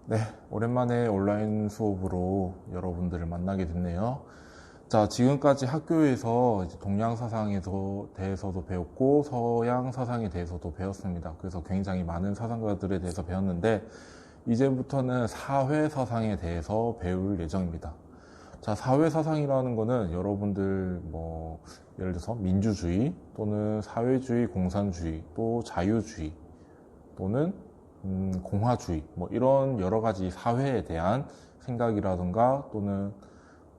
네, 오랜만에 온라인 수업으로 여러분들을 만나게 됐네요. 자, 지금까지 학교에서 이제 동양 사상에 대해서도 배웠고 서양 사상에 대해서도 배웠습니다. 그래서 굉장히 많은 사상가들에 대해서 배웠는데 이제부터는 사회 사상에 대해서 배울 예정입니다. 자, 사회 사상이라는 거는 여러분들 예를 들어서 민주주의 또는 사회주의, 공산주의, 또 자유주의 또는 공화주의 이런 여러 가지 사회에 대한 생각이라든가 또는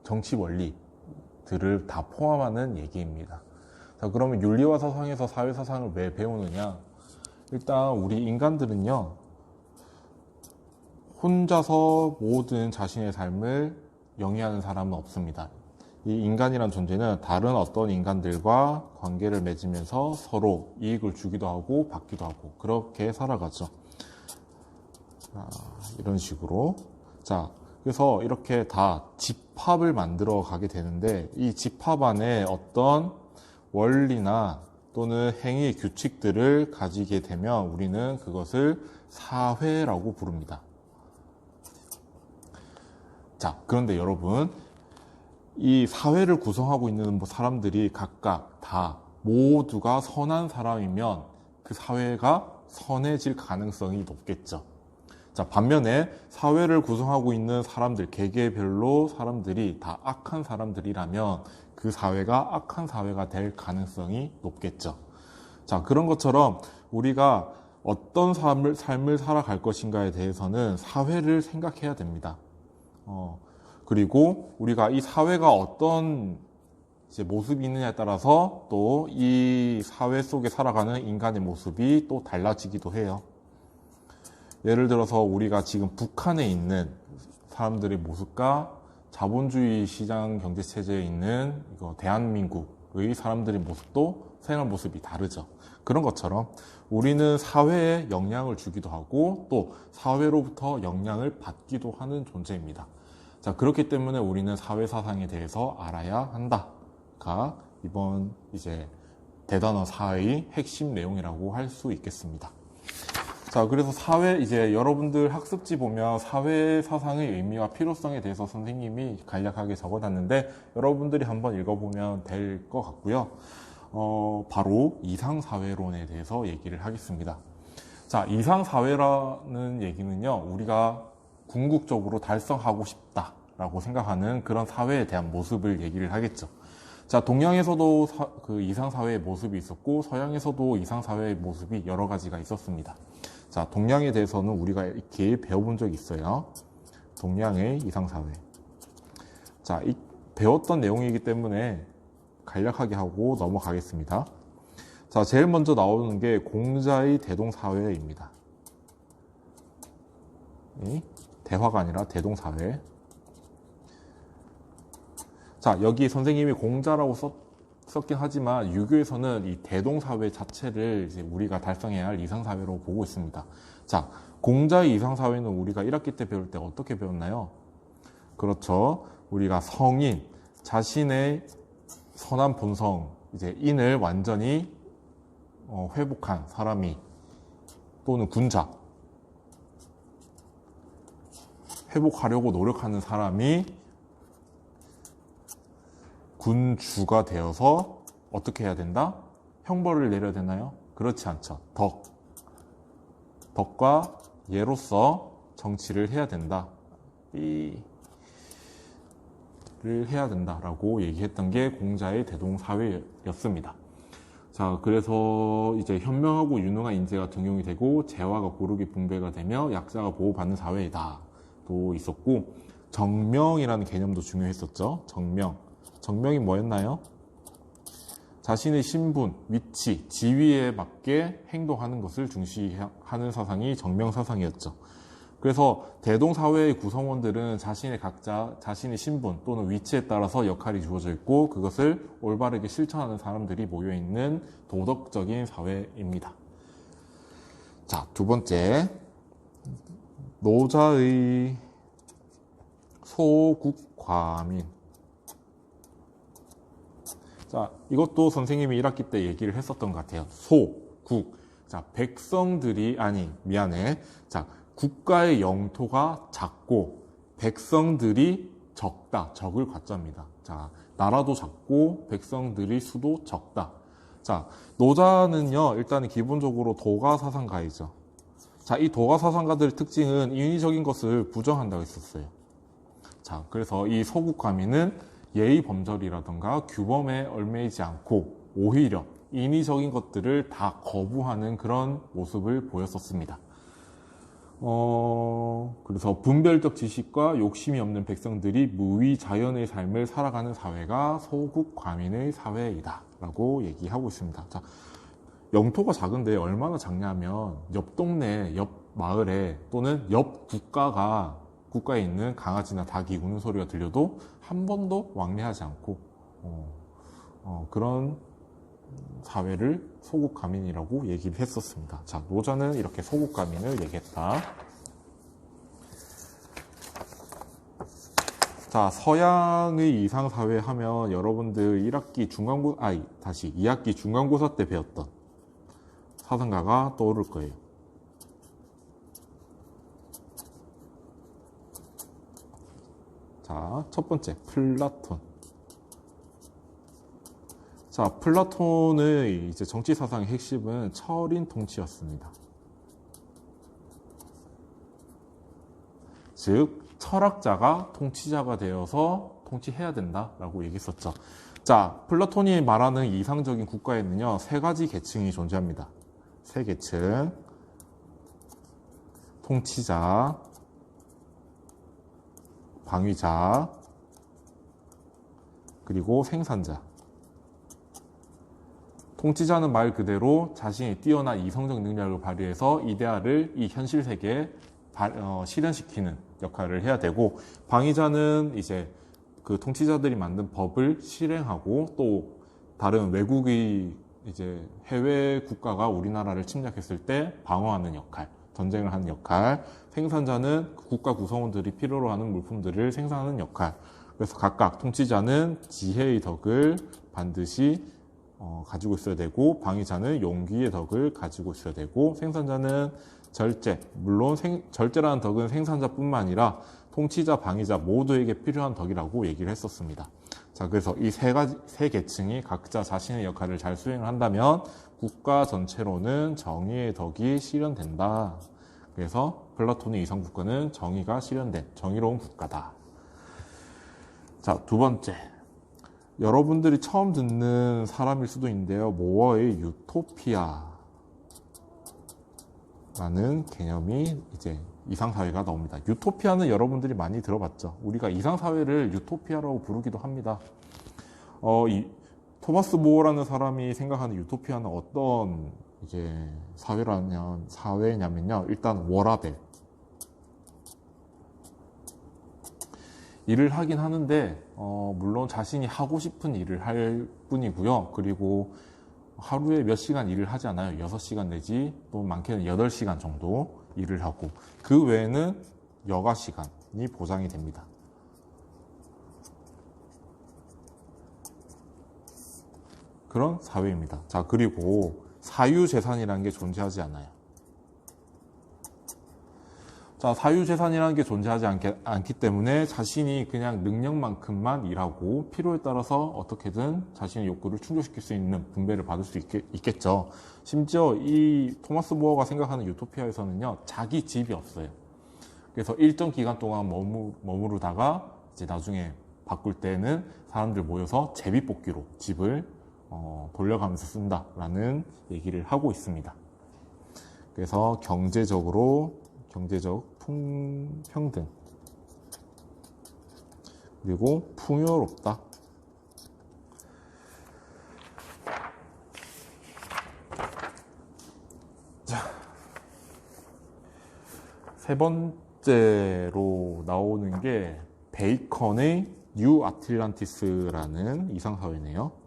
정치 원리들을 다 포함하는 얘기입니다. 자, 그러면 윤리와 사상에서 사회 사상을 왜 배우느냐? 일단 우리 인간들은요, 혼자서 모든 자신의 삶을 영위하는 사람은 없습니다. 이 인간이란 존재는 다른 어떤 인간들과 관계를 맺으면서 서로 이익을 주기도 하고 받기도 하고 그렇게 살아가죠. 이런 식으로. 자, 그래서 이렇게 다 집합을 만들어 가게 되는데 이 집합 안에 어떤 원리나 또는 행위 규칙들을 가지게 되면 우리는 그것을 사회라고 부릅니다. 자, 그런데 여러분, 이 사회를 구성하고 있는 사람들이 각각 다 모두가 선한 사람이면 그 사회가 선해질 가능성이 높겠죠. 자, 반면에 사회를 구성하고 있는 사람들, 개개별로 사람들이 다 악한 사람들이라면 그 사회가 악한 사회가 될 가능성이 높겠죠. 자, 그런 것처럼 우리가 어떤 삶을 살아갈 것인가에 대해서는 사회를 생각해야 됩니다. 그리고 우리가 이 사회가 어떤 모습이 있느냐에 따라서 또 이 사회 속에 살아가는 인간의 모습이 또 달라지기도 해요. 예를 들어서 우리가 지금 북한에 있는 사람들의 모습과 자본주의 시장 경제 체제에 있는 대한민국의 사람들의 모습도 생활 모습이 다르죠. 그런 것처럼 우리는 사회에 영향을 주기도 하고 또 사회로부터 영향을 받기도 하는 존재입니다. 자, 그렇기 때문에 우리는 사회 사상에 대해서 알아야 한다가 이번 대단어 4의 핵심 내용이라고 할 수 있겠습니다. 자, 그래서 여러분들 학습지 보면 사회 사상의 의미와 필요성에 대해서 선생님이 간략하게 적어놨는데 여러분들이 한번 읽어보면 될 것 같고요. 바로 이상사회론에 대해서 얘기를 하겠습니다. 자, 이상사회라는 얘기는요, 우리가 궁극적으로 달성하고 싶다라고 생각하는 그런 사회에 대한 모습을 얘기를 하겠죠. 자, 동양에서도 그 이상사회의 모습이 있었고 서양에서도 이상사회의 모습이 여러 가지가 있었습니다. 자, 동양에 대해서는 우리가 이렇게 배워본 적이 있어요. 동양의 이상사회. 자, 배웠던 내용이기 때문에 간략하게 하고 넘어가겠습니다. 자, 제일 먼저 나오는 게 공자의 대동사회입니다. 대화가 아니라 대동사회. 자, 여기 선생님이 공자라고 썼긴 하지만 유교에서는 이 대동사회 자체를 우리가 달성해야 할 이상사회로 보고 있습니다. 자, 공자의 이상사회는 우리가 1학기 때 배울 때 어떻게 배웠나요? 그렇죠. 우리가 성인, 자신의 선한 본성, 인을 완전히 회복한 사람이 또는 군자, 회복하려고 노력하는 사람이 군주가 되어서 어떻게 해야 된다? 형벌을 내려야 되나요? 그렇지 않죠. 덕과 예로서 정치를 해야 된다. 를 해야 된다라고 얘기했던 게 공자의 대동사회였습니다. 자, 그래서 현명하고 유능한 인재가 등용이 되고 재화가 고르게 분배가 되며 약자가 보호받는 사회이다. 또 있었고, 정명이라는 개념도 중요했었죠. 정명이 뭐였나요? 자신의 신분, 위치, 지위에 맞게 행동하는 것을 중시하는 사상이 정명사상이었죠. 그래서 대동사회의 구성원들은 자신의 신분 또는 위치에 따라서 역할이 주어져 있고 그것을 올바르게 실천하는 사람들이 모여있는 도덕적인 사회입니다. 자, 두 번째, 노자의 소국과민. 자, 이것도 선생님이 1학기 때 얘기를 했었던 것 같아요. 국. 자, 국가의 영토가 작고 백성들이 적다. 적을 과자입니다. 자, 나라도 작고 백성들이 수도 적다. 자, 노자는요, 일단은 기본적으로 도가사상가이죠. 자, 이 도가사상가들의 특징은 인위적인 것을 부정한다고 했었어요. 자, 그래서 이 소국가민은 예의 범절이라던가 규범에 얽매이지 않고 오히려 인위적인 것들을 다 거부하는 그런 모습을 보였었습니다. 그래서 분별적 지식과 욕심이 없는 백성들이 무위 자연의 삶을 살아가는 사회가 소국과민의 사회이다 라고 얘기하고 있습니다. 자, 영토가 작은데 얼마나 작냐면 옆 동네, 옆 마을에 또는 옆 국가에 있는 강아지나 닭이 우는 소리가 들려도 한 번도 왕래하지 않고 그런 사회를 소국가민이라고 얘기를 했었습니다. 자, 노자는 이렇게 소국가민을 얘기했다. 자, 서양의 이상사회 하면 여러분들 2학기 중간고사 때 배웠던 사상가가 떠오를 거예요. 자, 첫 번째, 플라톤. 자, 플라톤의 이제 정치 사상의 핵심은 철인 통치였습니다. 즉, 철학자가 통치자가 되어서 통치해야 된다라고 얘기했었죠. 자, 플라톤이 말하는 이상적인 국가에는요, 세 가지 계층이 존재합니다. 세 계층. 통치자, 방위자, 그리고 생산자. 통치자는 말 그대로 자신이 뛰어난 이성적 능력을 발휘해서 이데아를 이 현실 세계에 실현시키는 역할을 해야 되고, 방위자는 이제 그 통치자들이 만든 법을 실행하고 또 다른 외국의 이제 해외 국가가 우리나라를 침략했을 때 방어하는 역할, 전쟁을 하는 역할, 생산자는 국가 구성원들이 필요로 하는 물품들을 생산하는 역할. 그래서 각각 통치자는 지혜의 덕을 반드시 가지고 있어야 되고, 방위자는 용기의 덕을 가지고 있어야 되고, 생산자는 절제. 물론 절제라는 덕은 생산자뿐만 아니라 통치자, 방위자 모두에게 필요한 덕이라고 얘기를 했었습니다. 자, 그래서 이 세 계층이 각자 자신의 역할을 잘 수행을 한다면 국가 전체로는 정의의 덕이 실현된다. 그래서 플라톤의 이상국가는 정의가 실현된 정의로운 국가다. 자, 두 번째. 여러분들이 처음 듣는 사람일 수도 있는데요. 모어의 유토피아라는 개념이 이제 이상사회가 나옵니다. 유토피아는 여러분들이 많이 들어봤죠. 우리가 이상사회를 유토피아라고 부르기도 합니다. 이 토마스 모어라는 사람이 생각하는 유토피아는 어떤 이제 사회냐면요. 일단 워라벨. 일을 하긴 하는데 물론 자신이 하고 싶은 일을 할 뿐이고요. 그리고 하루에 몇 시간 일을 하지 않아요. 6시간 내지 또 많게는 8시간 정도 일을 하고, 그 외에는 여가 시간이 보장이 됩니다. 그런 사회입니다. 자, 그리고 사유재산이라는 게 존재하지 않아요. 자, 사유재산이라는 게 존재하지 않기 때문에 자신이 그냥 능력만큼만 일하고 필요에 따라서 어떻게든 자신의 욕구를 충족시킬 수 있는 분배를 받을 수 있겠죠. 심지어 이 토마스 모어가 생각하는 유토피아에서는요, 자기 집이 없어요. 그래서 일정 기간 동안 머무르다가 이제 나중에 바꿀 때는 사람들 모여서 제비뽑기로 집을 돌려가면서 쓴다라는 얘기를 하고 있습니다. 그래서 경제적 평등, 그리고 풍요롭다. 자, 세 번째로 나오는 게 베이컨의 뉴 아틀란티스라는 이상사회네요.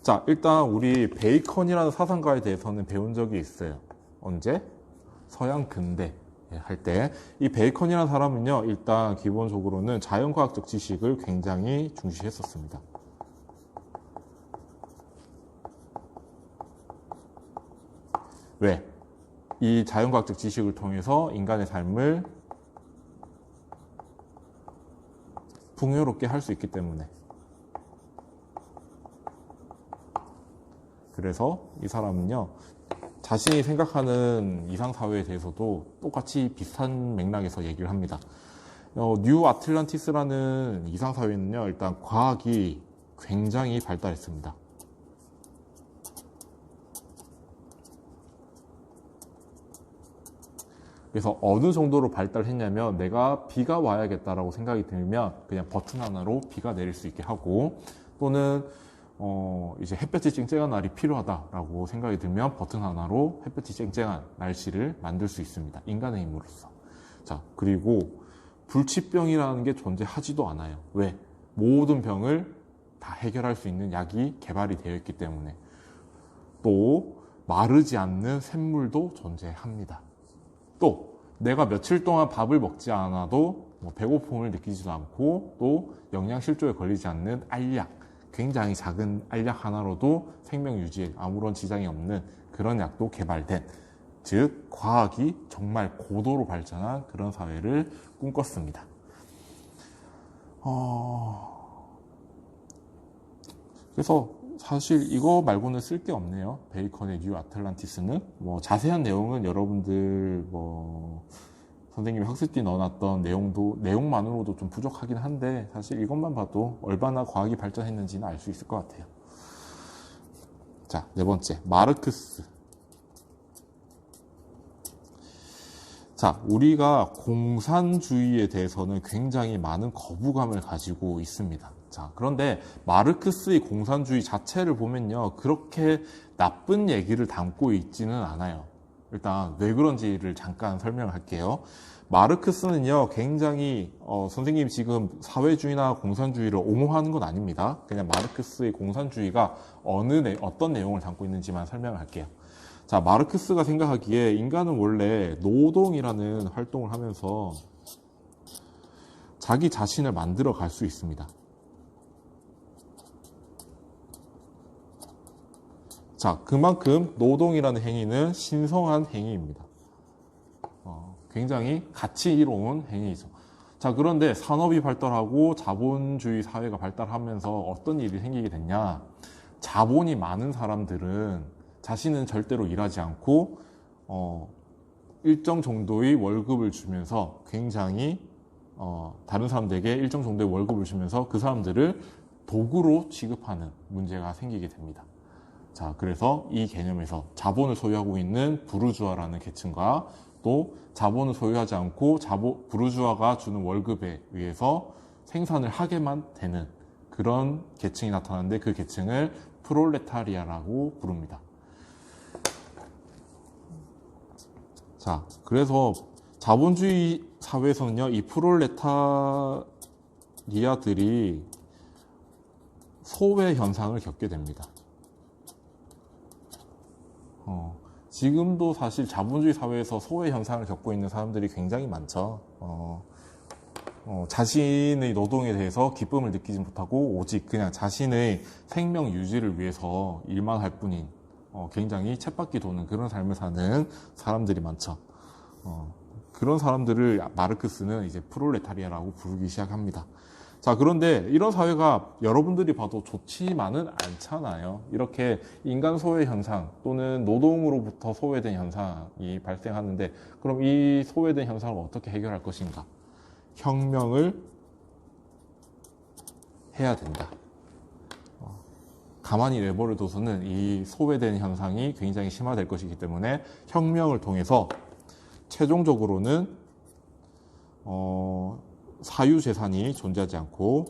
자, 일단 우리 베이컨이라는 사상가에 대해서는 배운 적이 있어요. 언제? 서양 근대에 할 때 이 베이컨이라는 사람은요, 일단 기본적으로는 자연과학적 지식을 굉장히 중시했었습니다. 왜? 이 자연과학적 지식을 통해서 인간의 삶을 풍요롭게 할 수 있기 때문에. 그래서 이 사람은요, 자신이 생각하는 이상사회에 대해서도 똑같이 비슷한 맥락에서 얘기를 합니다. 뉴 아틀란티스라는 이상사회는요, 일단 과학이 굉장히 발달했습니다. 그래서 어느 정도로 발달했냐면, 내가 비가 와야겠다라고 생각이 들면 그냥 버튼 하나로 비가 내릴 수 있게 하고, 또는 이제 햇볕이 쨍쨍한 날이 필요하다라고 생각이 들면 버튼 하나로 햇볕이 쨍쨍한 날씨를 만들 수 있습니다. 인간의 힘으로써. 자, 그리고 불치병이라는 게 존재하지도 않아요. 왜? 모든 병을 다 해결할 수 있는 약이 개발이 되어 있기 때문에. 또 마르지 않는 샘물도 존재합니다. 또 내가 며칠 동안 밥을 먹지 않아도 배고픔을 느끼지도 않고, 또 영양실조에 걸리지 않는 알약, 굉장히 작은 알약 하나로도 생명 유지에 아무런 지장이 없는 그런 약도 개발된, 즉 과학이 정말 고도로 발전한 그런 사회를 꿈꿨습니다. 그래서 사실 이거 말고는 쓸 게 없네요. 베이컨의 뉴 아틀란티스는. 자세한 내용은 여러분들 선생님이 학습지 넣어놨던 내용만으로도 좀 부족하긴 한데, 사실 이것만 봐도 얼마나 과학이 발전했는지는 알 수 있을 것 같아요. 자, 네 번째, 마르크스. 자, 우리가 공산주의에 대해서는 굉장히 많은 거부감을 가지고 있습니다. 자, 그런데 마르크스의 공산주의 자체를 보면요, 그렇게 나쁜 얘기를 담고 있지는 않아요. 일단 왜 그런지를 잠깐 설명을 할게요. 마르크스는요, 굉장히 선생님이 지금 사회주의나 공산주의를 옹호하는 건 아닙니다. 그냥 마르크스의 공산주의가 어떤 내용을 담고 있는지만 설명을 할게요. 자, 마르크스가 생각하기에 인간은 원래 노동이라는 활동을 하면서 자기 자신을 만들어 갈 수 있습니다. 자, 그만큼 노동이라는 행위는 신성한 행위입니다. 굉장히 가치이로운 행위이죠. 자, 그런데 산업이 발달하고 자본주의 사회가 발달하면서 어떤 일이 생기게 됐냐? 자본이 많은 사람들은 자신은 절대로 일하지 않고 일정 정도의 월급을 주면서 굉장히 다른 사람들에게 일정 정도의 월급을 주면서 그 사람들을 도구로 취급하는 문제가 생기게 됩니다. 자, 그래서 이 개념에서 자본을 소유하고 있는 부르주아라는 계층과 또 자본을 소유하지 않고 부르주아가 주는 월급에 의해서 생산을 하게만 되는 그런 계층이 나타나는데, 그 계층을 프롤레타리아라고 부릅니다. 자, 그래서 자본주의 사회에서는요, 이 프롤레타리아들이 소외 현상을 겪게 됩니다. 지금도 사실 자본주의 사회에서 소외 현상을 겪고 있는 사람들이 굉장히 많죠. 자신의 노동에 대해서 기쁨을 느끼지 못하고 오직 그냥 자신의 생명 유지를 위해서 일만 할 뿐인 굉장히 쳇바퀴 도는 그런 삶을 사는 사람들이 많죠. 그런 사람들을 마르크스는 이제 프롤레타리아라고 부르기 시작합니다. 자, 그런데 이런 사회가 여러분들이 봐도 좋지만은 않잖아요. 이렇게 인간 소외 현상 또는 노동으로부터 소외된 현상이 발생하는데, 그럼 이 소외된 현상을 어떻게 해결할 것인가? 혁명을 해야 된다. 가만히 내버려둬서는 이 소외된 현상이 굉장히 심화될 것이기 때문에 혁명을 통해서 최종적으로는 사유재산이 존재하지 않고,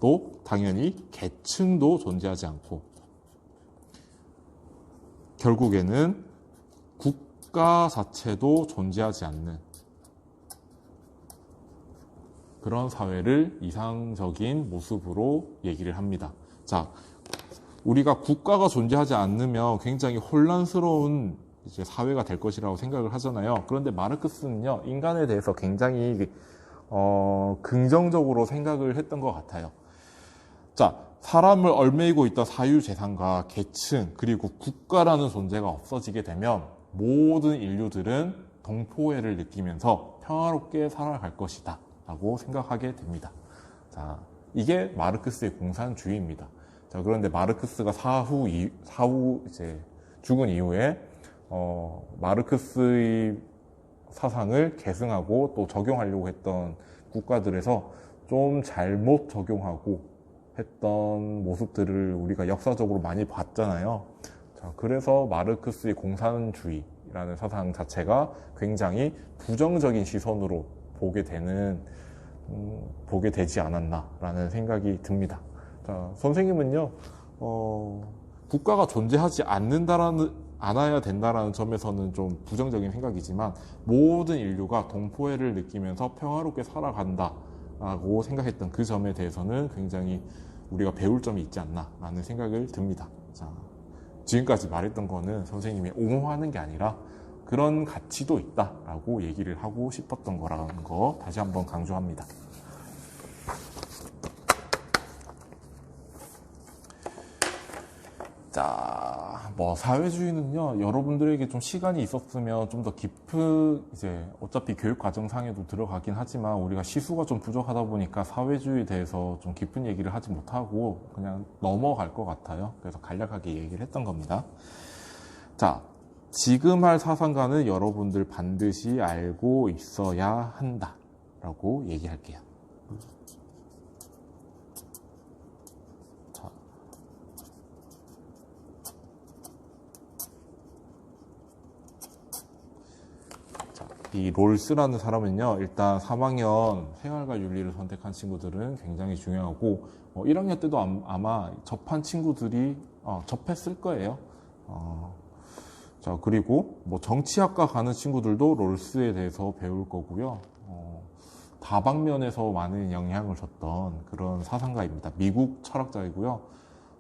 또 당연히 계층도 존재하지 않고, 결국에는 국가 자체도 존재하지 않는 그런 사회를 이상적인 모습으로 얘기를 합니다. 자, 우리가 국가가 존재하지 않으면 굉장히 혼란스러운 이제 사회가 될 것이라고 생각을 하잖아요. 그런데 마르크스는요, 인간에 대해서 굉장히 긍정적으로 생각을 했던 것 같아요. 자, 사람을 얽매이고 있던 사유재산과 계층 그리고 국가라는 존재가 없어지게 되면 모든 인류들은 동포애를 느끼면서 평화롭게 살아갈 것이다 라고 생각하게 됩니다. 자, 이게 마르크스의 공산주의입니다. 자, 그런데 마르크스가 사후 이제 죽은 이후에 마르크스의 사상을 계승하고 또 적용하려고 했던 국가들에서 좀 잘못 적용하고 했던 모습들을 우리가 역사적으로 많이 봤잖아요. 자, 그래서 마르크스의 공산주의라는 사상 자체가 굉장히 부정적인 시선으로 보게 되지 않았나라는 생각이 듭니다. 자, 선생님은요, 국가가 존재하지 않아야 된다라는 점에서는 좀 부정적인 생각이지만 모든 인류가 동포애를 느끼면서 평화롭게 살아간다라고 생각했던 그 점에 대해서는 굉장히 우리가 배울 점이 있지 않나라는 생각을 듭니다. 자, 지금까지 말했던 거는 선생님이 옹호하는 게 아니라 그런 가치도 있다라고 얘기를 하고 싶었던 거라는 거 다시 한번 강조합니다. 자, 사회주의는요, 여러분들에게 좀 시간이 있었으면 좀 더 깊은, 어차피 교육 과정상에도 들어가긴 하지만 우리가 시수가 좀 부족하다 보니까 사회주의에 대해서 좀 깊은 얘기를 하지 못하고 그냥 넘어갈 것 같아요. 그래서 간략하게 얘기를 했던 겁니다. 자, 지금 할 사상가는 여러분들 반드시 알고 있어야 한다 라고 얘기할게요. 이 롤스라는 사람은요, 일단 3학년 생활과 윤리를 선택한 친구들은 굉장히 중요하고 1학년 때도 아마 접한 친구들이 접했을 거예요. 자, 그리고 정치학과 가는 친구들도 롤스에 대해서 배울 거고요. 다방면에서 많은 영향을 줬던 그런 사상가입니다. 미국 철학자이고요.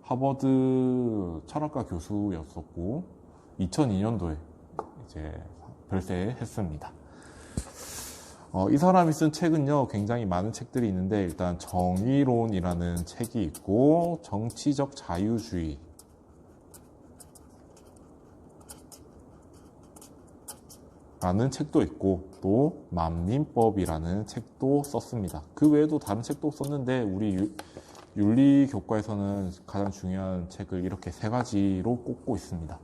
하버드 철학과 교수였었고 2002년도에 이제 별세했습니다. 이 사람이 쓴 책은요, 굉장히 많은 책들이 있는데 일단 정의론이라는 책이 있고 정치적 자유주의 라는 책도 있고 또 만민법이라는 책도 썼습니다. 그 외에도 다른 책도 썼는데 우리 윤리 교과에서는 가장 중요한 책을 이렇게 세 가지로 꼽고 있습니다.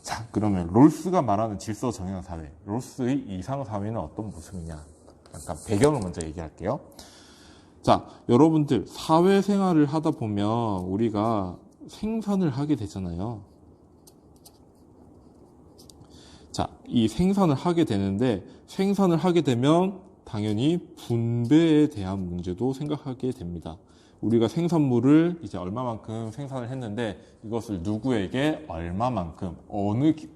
자, 그러면 롤스가 말하는 질서 정연 사회, 롤스의 이상 사회는 어떤 모습이냐? 약간 배경을 먼저 얘기할게요. 자, 여러분들 사회생활을 하다 보면 우리가 생산을 하게 되잖아요. 자, 이 생산을 하게 되는데 생산을 하게 되면 당연히 분배에 대한 문제도 생각하게 됩니다. 우리가 생산물을 이제 얼마만큼 생산을 했는데 이것을 누구에게 얼마만큼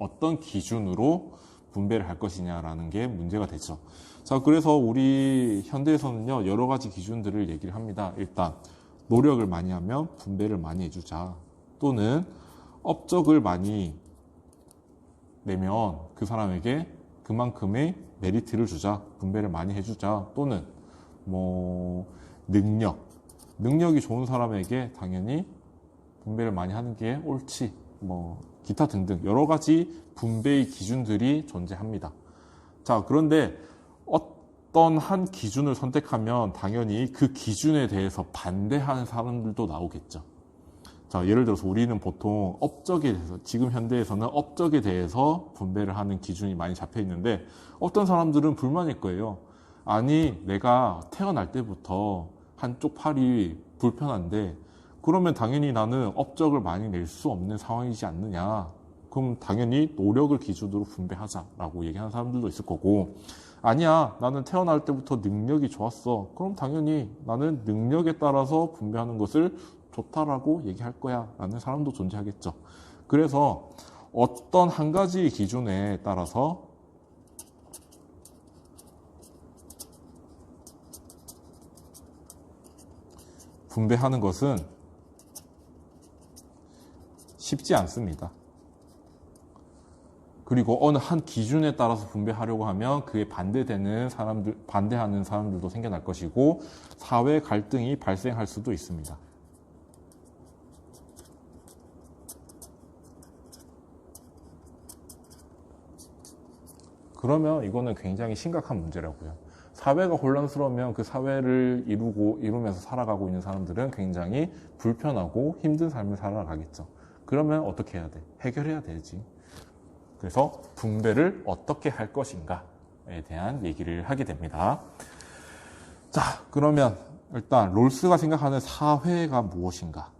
어떤 기준으로 분배를 할 것이냐라는 게 문제가 되죠. 자, 그래서 우리 현대에서는요, 여러 가지 기준들을 얘기를 합니다. 일단 노력을 많이 하면 분배를 많이 해주자, 또는 업적을 많이 내면 그 사람에게 그만큼의 메리트를 주자, 분배를 많이 해주자, 또는 능력이 좋은 사람에게 당연히 분배를 많이 하는 게 옳지, 기타 등등 여러 가지 분배의 기준들이 존재합니다. 자, 그런데 어떤 한 기준을 선택하면 당연히 그 기준에 대해서 반대하는 사람들도 나오겠죠. 자, 예를 들어서 우리는 보통 업적에 대해서, 지금 현대에서는 업적에 대해서 분배를 하는 기준이 많이 잡혀 있는데 어떤 사람들은 불만일 거예요. 아니, 내가 태어날 때부터 한쪽 팔이 불편한데 그러면 당연히 나는 업적을 많이 낼 수 없는 상황이지 않느냐. 그럼 당연히 노력을 기준으로 분배하자라고 얘기하는 사람들도 있을 거고, 아니야, 나는 태어날 때부터 능력이 좋았어. 그럼 당연히 나는 능력에 따라서 분배하는 것을 좋다라고 얘기할 거야 라는 사람도 존재하겠죠. 그래서 어떤 한 가지 기준에 따라서 분배하는 것은 쉽지 않습니다. 그리고 어느 한 기준에 따라서 분배하려고 하면 그에 반대하는 사람들도 생겨날 것이고 사회 갈등이 발생할 수도 있습니다. 그러면 이거는 굉장히 심각한 문제라고요. 사회가 혼란스러우면 그 사회를 이루면서 살아가고 있는 사람들은 굉장히 불편하고 힘든 삶을 살아가겠죠. 그러면 어떻게 해야 돼? 해결해야 되지. 그래서 분배를 어떻게 할 것인가에 대한 얘기를 하게 됩니다. 자, 그러면 일단 롤스가 생각하는 사회가 무엇인가?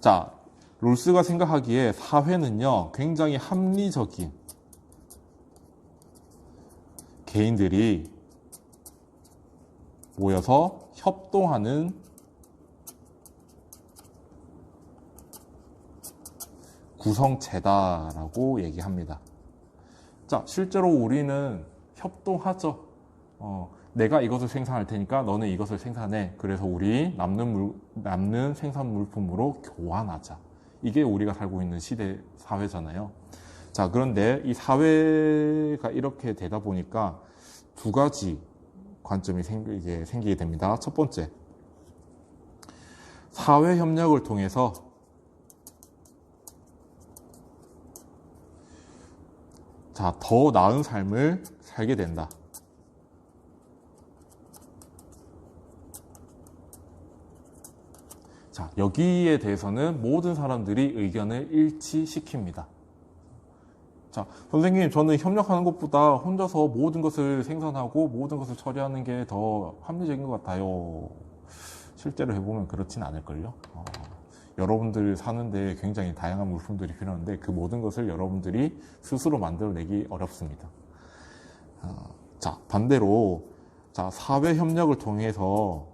자, 롤스가 생각하기에 사회는요, 굉장히 합리적인 개인들이 모여서 협동하는 구성체다라고 얘기합니다. 자, 실제로 우리는 협동하죠. 내가 이것을 생산할 테니까 너는 이것을 생산해. 그래서 우리 남는 생산 물품으로 교환하자. 이게 우리가 살고 있는 시대 사회잖아요. 자, 그런데 이 사회가 이렇게 되다 보니까 두 가지 관점이 생기게 됩니다. 첫 번째, 사회 협력을 통해서 더 나은 삶을 살게 된다. 자, 여기에 대해서는 모든 사람들이 의견을 일치시킵니다. 자, 선생님, 저는 협력하는 것보다 혼자서 모든 것을 생산하고 모든 것을 처리하는 게 더 합리적인 것 같아요. 실제로 해보면 그렇진 않을걸요. 여러분들 사는데 굉장히 다양한 물품들이 필요한데 그 모든 것을 여러분들이 스스로 만들어내기 어렵습니다. 자, 반대로 사회 협력을 통해서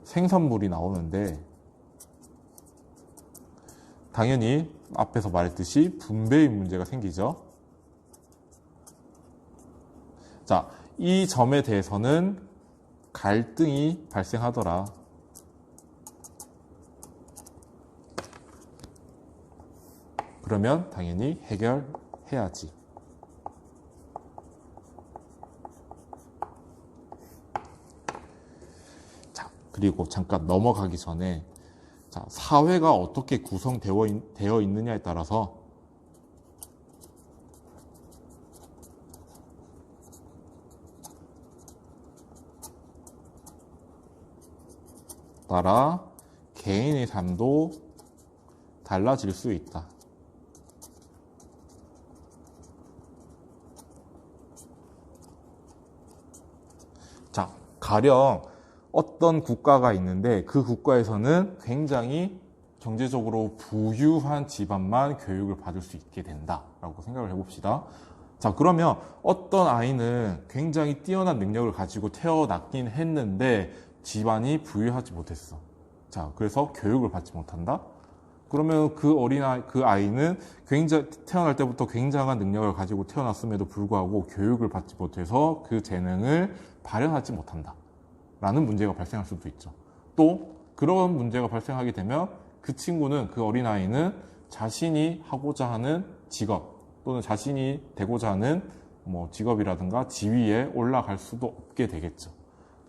생산물이 나오는데 당연히 앞에서 말했듯이 분배의 문제가 생기죠. 자, 이 점에 대해서는 갈등이 발생하더라. 그러면 당연히 해결해야지. 자, 그리고 잠깐 넘어가기 전에 사회가 어떻게 구성되어 있느냐에 따라서 개인의 삶도 달라질 수 있다. 자, 가령 어떤 국가가 있는데 그 국가에서는 굉장히 경제적으로 부유한 집안만 교육을 받을 수 있게 된다라고 생각을 해봅시다. 자, 그러면 어떤 아이는 굉장히 뛰어난 능력을 가지고 태어났긴 했는데 집안이 부유하지 못했어. 자, 그래서 교육을 받지 못한다? 그러면 그 아이는 태어날 때부터 굉장한 능력을 가지고 태어났음에도 불구하고 교육을 받지 못해서 그 재능을 발현하지 못한다. 라는 문제가 발생할 수도 있죠. 또 그런 문제가 발생하게 되면 그 어린아이는 자신이 하고자 하는 직업 또는 자신이 되고자 하는 직업이라든가 지위에 올라갈 수도 없게 되겠죠.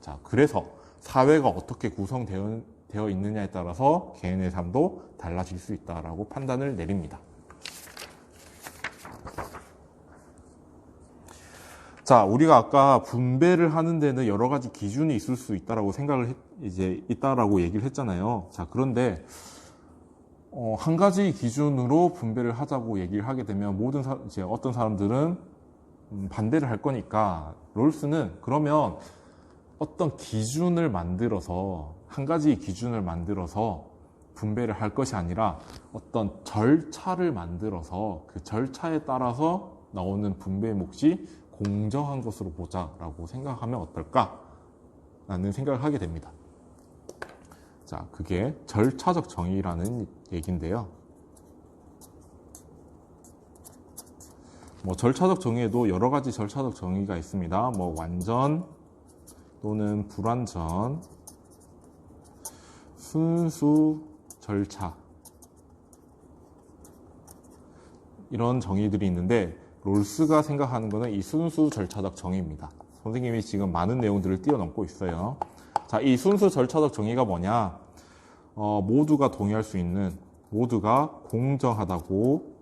자, 그래서 사회가 어떻게 구성되어 있느냐에 따라서 개인의 삶도 달라질 수 있다라고 판단을 내립니다. 자, 우리가 아까 분배를 하는 데는 여러 가지 기준이 있을 수 있다라고 있다라고 얘기를 했잖아요. 자, 그런데 한 가지 기준으로 분배를 하자고 얘기를 하게 되면 어떤 사람들은 반대를 할 거니까 롤스는 그러면 어떤 기준을 만들어서 한 가지 기준을 만들어서 분배를 할 것이 아니라 어떤 절차를 만들어서 그 절차에 따라서 나오는 분배의 몫이 공정한 것으로 보자라고 생각하면 어떨까라는 생각을 하게 됩니다. 자, 그게 절차적 정의라는 얘기인데요. 절차적 정의에도 여러 가지 절차적 정의가 있습니다. 완전 또는 불완전, 순수 절차, 이런 정의들이 있는데 롤스가 생각하는 것은 이 순수 절차적 정의입니다. 선생님이 지금 많은 내용들을 뛰어넘고 있어요. 자, 이 순수 절차적 정의가 뭐냐? 모두가 동의할 수 있는, 모두가 공정하다고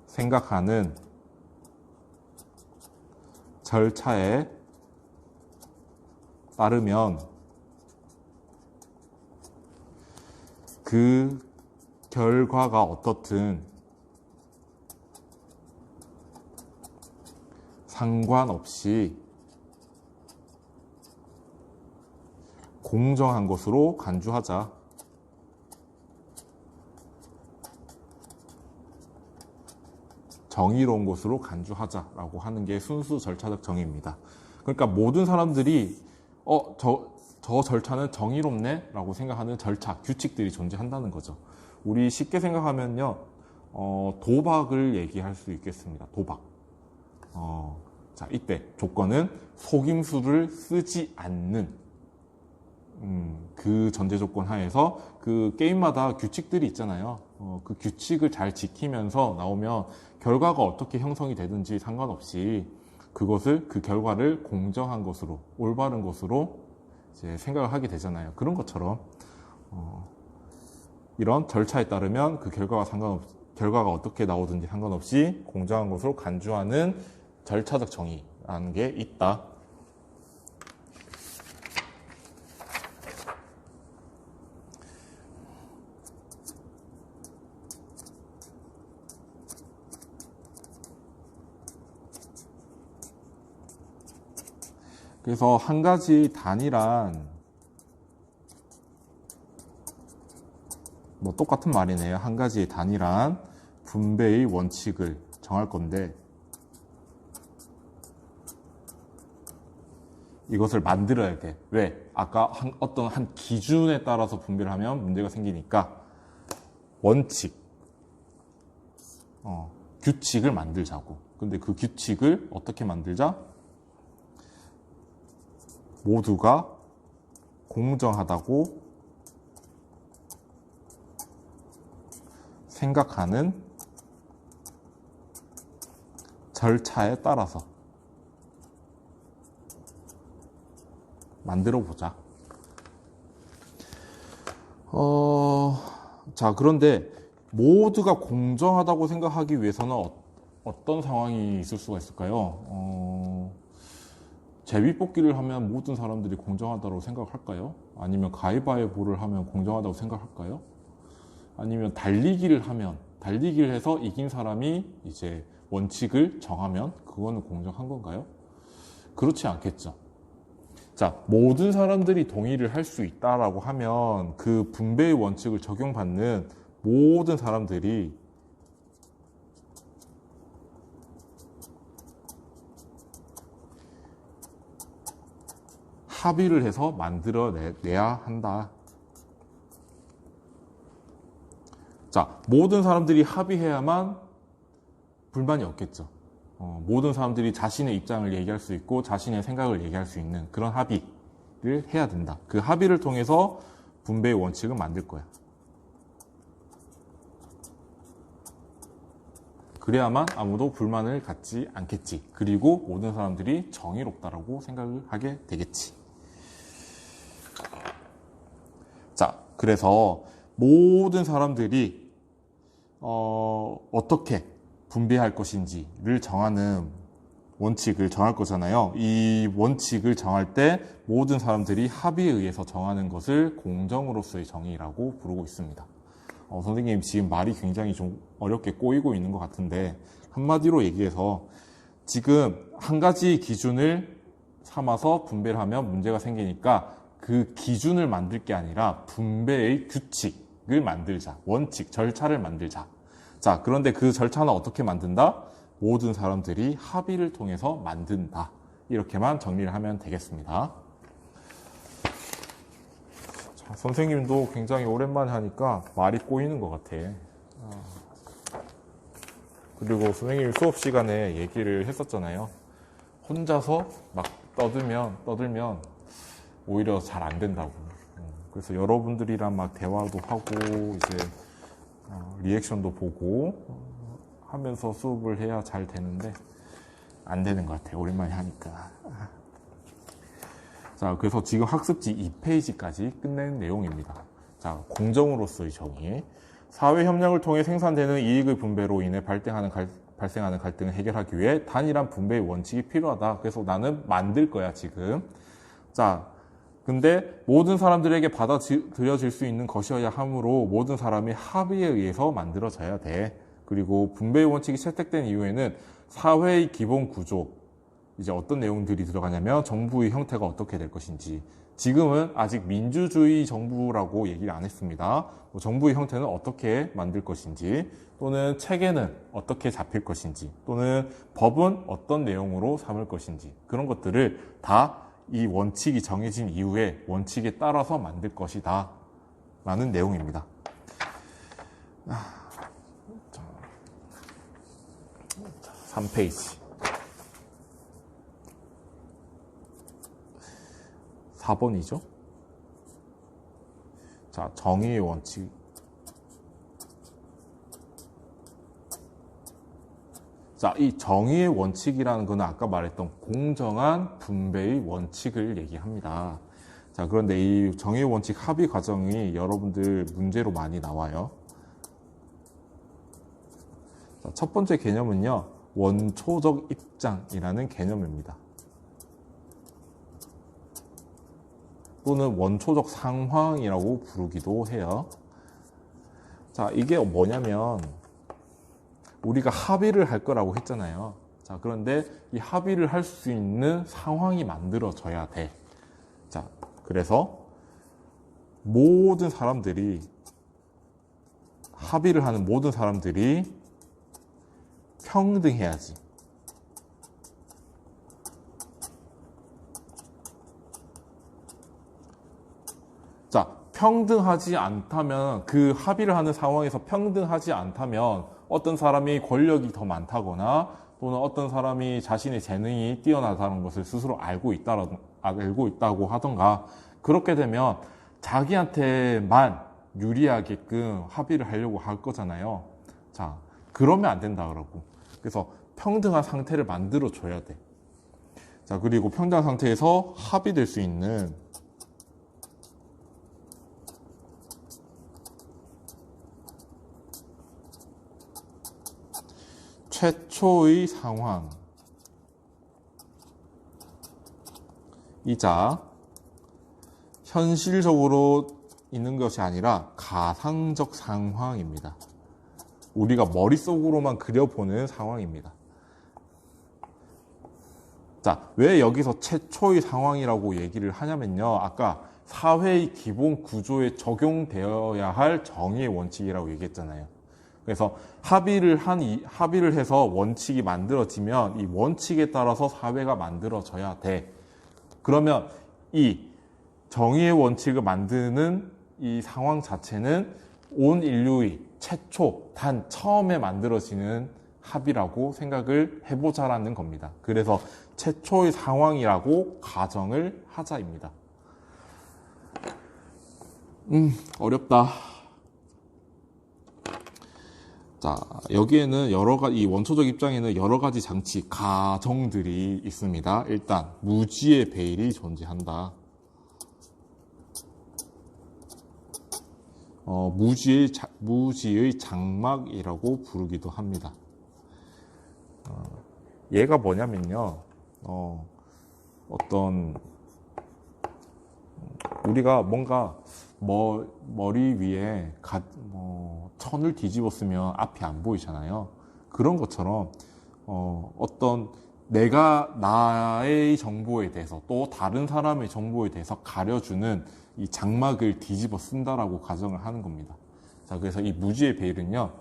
생각하는 절차에 따르면 그 결과가 어떻든 상관없이 공정한 것으로 간주하자. 정의로운 것으로 간주하자라고 하는 게 순수 절차적 정의입니다. 그러니까 모든 사람들이 저 절차는 정의롭네 라고 생각하는 절차, 규칙들이 존재한다는 거죠. 우리 쉽게 생각하면요, 도박을 얘기할 수 있겠습니다. 도박. 자, 이때 조건은 속임수를 쓰지 않는, 그 전제 조건 하에서 그 게임마다 규칙들이 있잖아요. 그 규칙을 잘 지키면서 나오면 결과가 어떻게 형성이 되든지 상관없이 그 결과를 공정한 것으로, 올바른 것으로 이제 생각을 하게 되잖아요. 그런 것처럼 이런 절차에 따르면 그 결과가 어떻게 나오든지 상관없이 공정한 것으로 간주하는 절차적 정의라는 게 있다. 그래서 한 가지 단일한, 똑같은 말이네요. 한 가지 단일한 분배의 원칙을 정할 건데, 이것을 만들어야 돼. 왜? 아까 어떤 한 기준에 따라서 분배를 하면 문제가 생기니까 원칙, 규칙을 만들자고. 근데 그 규칙을 어떻게 만들자? 모두가 공정하다고 생각하는 절차에 따라서 만들어 보자. 자, 그런데 모두가 공정하다고 생각하기 위해서는 어떤 상황이 있을 수가 있을까요? 제비뽑기를 하면 모든 사람들이 공정하다고 생각할까요? 아니면 가위바위보를 하면 공정하다고 생각할까요? 아니면 달리기를 해서 이긴 사람이 이제 원칙을 정하면 그거는 공정한 건가요? 그렇지 않겠죠. 자, 모든 사람들이 동의를 할 수 있다라고 하면 그 분배의 원칙을 적용받는 모든 사람들이 합의를 해서 만들어내야 한다. 자, 모든 사람들이 합의해야만 불만이 없겠죠. 모든 사람들이 자신의 입장을 얘기할 수 있고 자신의 생각을 얘기할 수 있는 그런 합의를 해야 된다. 그 합의를 통해서 분배의 원칙을 만들 거야. 그래야만 아무도 불만을 갖지 않겠지. 그리고 모든 사람들이 정의롭다라고 생각을 하게 되겠지. 자, 그래서 모든 사람들이 어떻게 분배할 것인지를 정하는 원칙을 정할 거잖아요. 이 원칙을 정할 때 모든 사람들이 합의에 의해서 정하는 것을 공정으로서의 정의라고 부르고 있습니다. 선생님 지금 말이 굉장히 좀 어렵게 꼬이고 있는 것 같은데, 한마디로 얘기해서 지금 한 가지 기준을 삼아서 분배를 하면 문제가 생기니까 그 기준을 만들 게 아니라 분배의 규칙을 만들자. 원칙, 절차를 만들자. 자, 그런데 그 절차는 어떻게 만든다? 모든 사람들이 합의를 통해서 만든다. 이렇게만 정리를 하면 되겠습니다. 자, 선생님도 굉장히 오랜만에 하니까 말이 꼬이는 것 같아. 그리고 선생님이 수업 시간에 얘기를 했었잖아요. 혼자서 막 떠들면 오히려 잘 안 된다고. 그래서 여러분들이랑 막 대화도 하고 이제 리액션도 보고 하면서 수업을 해야 잘 되는데 안 되는 것 같아요. 오랜만에 하니까. 자, 그래서 지금 학습지 2페이지까지 끝낸 내용입니다. 자, 공정으로서의 정의. 사회 협력을 통해 생산되는 이익의 분배로 인해 발생하는 갈등을 해결하기 위해 단일한 분배의 원칙이 필요하다. 그래서 나는 만들 거야, 지금. 자, 근데 모든 사람들에게 받아들여질 수 있는 것이어야 하므로 모든 사람이 합의에 의해서 만들어져야 돼. 그리고 분배의 원칙이 채택된 이후에는 사회의 기본 구조, 이제 어떤 내용들이 들어가냐면 정부의 형태가 어떻게 될 것인지. 지금은 아직 민주주의 정부라고 얘기를 안 했습니다. 정부의 형태는 어떻게 만들 것인지, 또는 체계는 어떻게 잡힐 것인지, 또는 법은 어떤 내용으로 삼을 것인지, 그런 것들을 다 이 원칙이 정해진 이후에 원칙에 따라서 만들 것이다 라는 내용입니다. 3페이지 4번이죠. 자, 정의의 원칙. 자, 이 정의의 원칙이라는 것은 아까 말했던 공정한 분배의 원칙을 얘기합니다. 자, 그런데 이 정의의 원칙 합의 과정이 여러분들 문제로 많이 나와요. 자, 첫 번째 개념은요, 원초적 입장이라는 개념입니다. 또는 원초적 상황이라고 부르기도 해요. 자, 이게 뭐냐면 우리가 합의를 할 거라고 했잖아요. 자, 그런데 이 합의를 할 수 있는 상황이 만들어져야 돼. 자, 그래서 모든 사람들이, 합의를 하는 모든 사람들이 평등해야지. 자, 평등하지 않다면, 그 합의를 하는 상황에서 평등하지 않다면 어떤 사람이 권력이 더 많다거나 또는 어떤 사람이 자신의 재능이 뛰어나다는 것을 스스로 알고 있다고 하던가, 그렇게 되면 자기한테만 유리하게끔 합의를 하려고 할 거잖아요. 자, 그러면 안 된다 그러고. 그래서 평등한 상태를 만들어 줘야 돼. 자, 그리고 평등한 상태에서 합의될 수 있는 최초의 상황이자 현실적으로 있는 것이 아니라 가상적 상황입니다. 우리가 머릿속으로만 그려보는 상황입니다. 자, 왜 여기서 최초의 상황이라고 얘기를 하냐면요, 아까 사회의 기본 구조에 적용되어야 할 정의의 원칙이라고 얘기했잖아요. 그래서 합의를 해서 원칙이 만들어지면 이 원칙에 따라서 사회가 만들어져야 돼. 그러면 이 정의의 원칙을 만드는 이 상황 자체는 온 인류의 최초, 단 처음에 만들어지는 합의라고 생각을 해보자라는 겁니다. 그래서 최초의 상황이라고 가정을 하자입니다. 어렵다. 자, 여기에는 이 원초적 입장에는 여러 가지 장치, 가정들이 있습니다. 일단, 무지의 배일이 존재한다. 무지의 장막이라고 부르기도 합니다. 얘가 뭐냐면요, 우리가 뭔가 머리 위에 천을 뒤집었으면 앞이 안 보이잖아요. 그런 것처럼 나의 정보에 대해서 또 다른 사람의 정보에 대해서 가려주는 이 장막을 뒤집어 쓴다라고 가정을 하는 겁니다. 자, 그래서 이 무지의 배일은요,